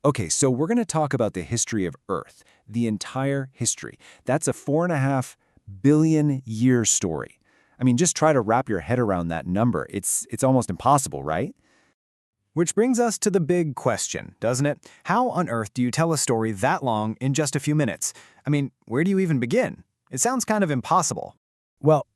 Okay, so we're going to talk about the history of Earth, the entire history. That's a 4.5 billion-year story. I mean, just try to wrap your head around that number. It's almost impossible, right? Which brings us to the big question, doesn't it? How on earth do you tell a story that long in just a few minutes? I mean, where do you even begin? It sounds kind of impossible. Well,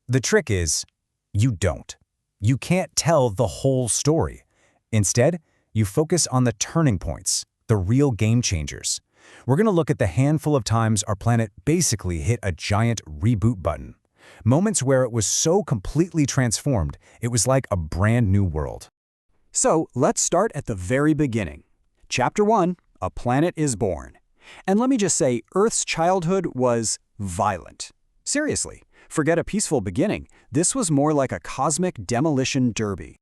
the trick is, you don't. You can't tell the whole story. Instead, you focus on the turning points, the real game changers. We're going to look at the handful of times our planet basically hit a giant reboot button. Moments where it was so completely transformed, it was like a brand new world. So let's start at the very beginning. Chapter 1, A Planet is Born. And let me just say, Earth's childhood was violent. Seriously, forget a peaceful beginning. This was more like a cosmic demolition derby.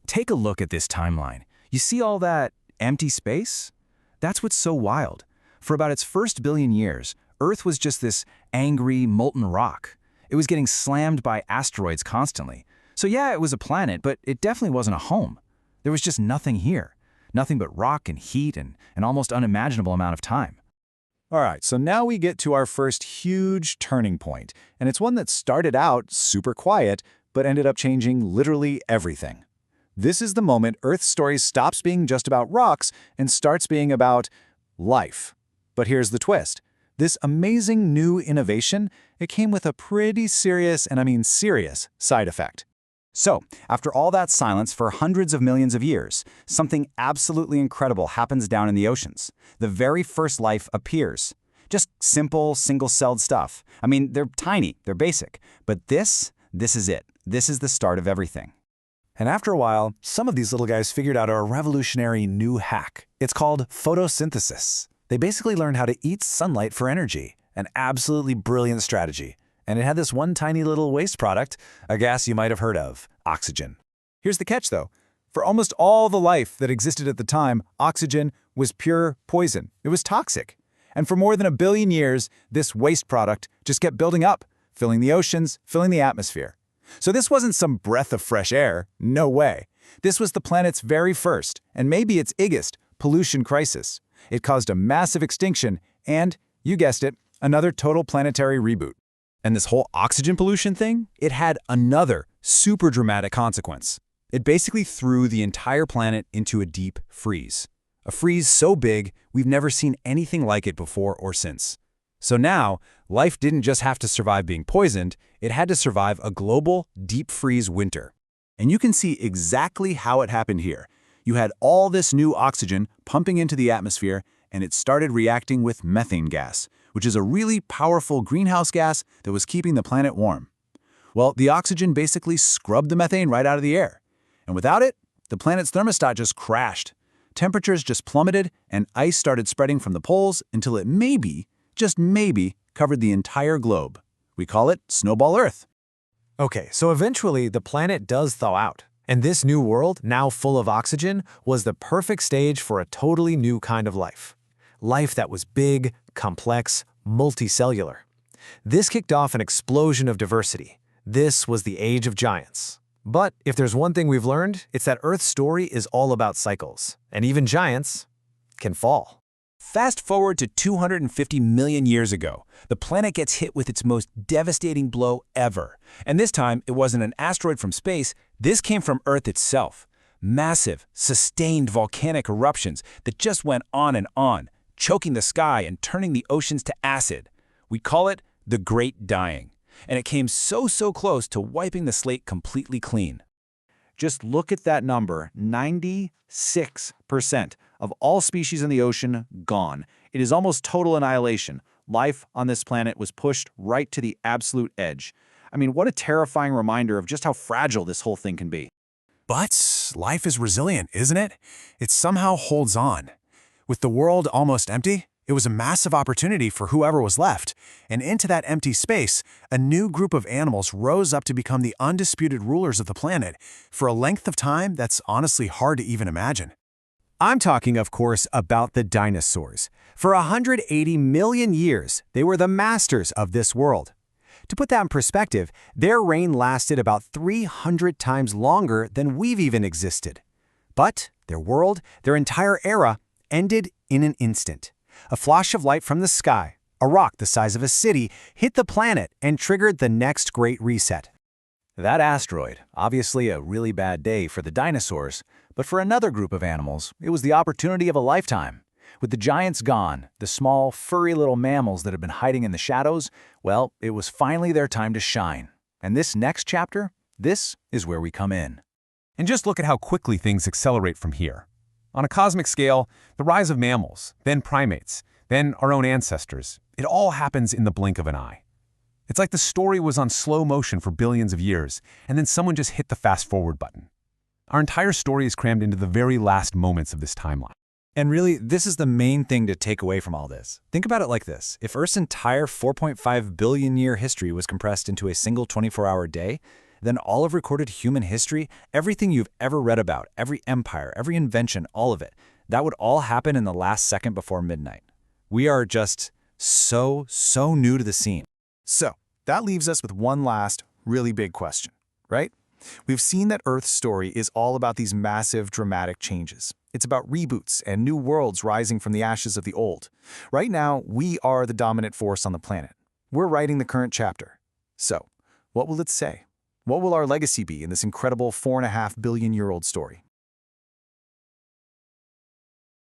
Take a look at this timeline. You see all that empty space? That's what's so wild. For about its first billion years, Earth was just this angry, molten rock. It was getting slammed by asteroids constantly. So yeah, it was a planet, but it definitely wasn't a home. There was just nothing here. Nothing but rock and heat and an almost unimaginable amount of time. All right, so now we get to our first huge turning point, and it's one that started out super quiet, but ended up changing literally everything. This is the moment Earth's story stops being just about rocks and starts being about life. But here's the twist. This amazing new innovation, it came with a pretty serious, and I mean serious, side effect. So, after all that silence for hundreds of millions of years, something absolutely incredible happens down in the oceans. The very first life appears. Just simple, single-celled stuff. I mean, they're tiny, they're basic. But this is it. This is the start of everything. And after a while, some of these little guys figured out a revolutionary new hack. It's called photosynthesis. They basically learned how to eat sunlight for energy. An absolutely brilliant strategy. And it had this one tiny little waste product, a gas you might have heard of, oxygen. Here's the catch, though. For almost all the life that existed at the time, oxygen was pure poison. It was toxic. And for more than 1 billion years, this waste product just kept building up, filling the oceans, filling the atmosphere. So this wasn't some breath of fresh air. No way. This was the planet's very first, and maybe its biggest, pollution crisis. It caused a massive extinction and, you guessed it, another total planetary reboot. And this whole oxygen pollution thing, it had another super dramatic consequence. It basically threw the entire planet into a deep freeze. A freeze so big, we've never seen anything like it before or since. So now, life didn't just have to survive being poisoned, it had to survive a global deep freeze winter. And you can see exactly how it happened here. You had all this new oxygen pumping into the atmosphere, and it started reacting with methane gas, which is a really powerful greenhouse gas that was keeping the planet warm. Well, the oxygen basically scrubbed the methane right out of the air. And without it, the planet's thermostat just crashed. Temperatures just plummeted, and ice started spreading from the poles until it maybe, just maybe, covered the entire globe. We call it Snowball Earth. Okay, so eventually the planet does thaw out. And this new world, now full of oxygen, was the perfect stage for a totally new kind of life. Life that was big, complex, multicellular. This kicked off an explosion of diversity. This was the Age of Giants. But if there's one thing we've learned, it's that Earth's story is all about cycles. And even giants can fall. Fast forward to 250 million years ago, the planet gets hit with its most devastating blow ever. And this time, it wasn't an asteroid from space, this came from Earth itself. Massive, sustained volcanic eruptions that just went on, choking the sky and turning the oceans to acid. We call it the Great Dying. And it came so close to wiping the slate completely clean. Just look at that number, 96% of all species in the ocean gone. It is almost total annihilation. Life on this planet was pushed right to the absolute edge. I mean, what a terrifying reminder of just how fragile this whole thing can be. But life is resilient, isn't it? It somehow holds on. With the world almost empty, it was a massive opportunity for whoever was left. And into that empty space, a new group of animals rose up to become the undisputed rulers of the planet for a length of time that's honestly hard to even imagine. I'm talking, of course, about the dinosaurs. For 180 million years, they were the masters of this world. To put that in perspective, their reign lasted about 300 times longer than we've even existed. But their world, their entire era, ended in an instant. A flash of light from the sky, a rock the size of a city, hit the planet and triggered the next great reset. That asteroid, obviously a really bad day for the dinosaurs, but for another group of animals, it was the opportunity of a lifetime. With the giants gone, the small, furry little mammals that had been hiding in the shadows, well, it was finally their time to shine. And this next chapter, this is where we come in. And just look at how quickly things accelerate from here. On a cosmic scale, the rise of mammals, then primates, then our own ancestors, it all happens in the blink of an eye. It's like the story was on slow motion for billions of years, and then someone just hit the fast-forward button. Our entire story is crammed into the very last moments of this timeline. And really, this is the main thing to take away from all this. Think about it like this. If Earth's entire 4.5 billion year history was compressed into a single 24-hour day, then all of recorded human history, everything you've ever read about, every empire, every invention, all of it, that would all happen in the last second before midnight. We are just so new to the scene. So, that leaves us with one last, really big question, right? We've seen that Earth's story is all about these massive, dramatic changes. It's about reboots and new worlds rising from the ashes of the old. Right now, we are the dominant force on the planet. We're writing the current chapter. So, what will it say? What will our legacy be in this incredible 4.5 billion-year-old story?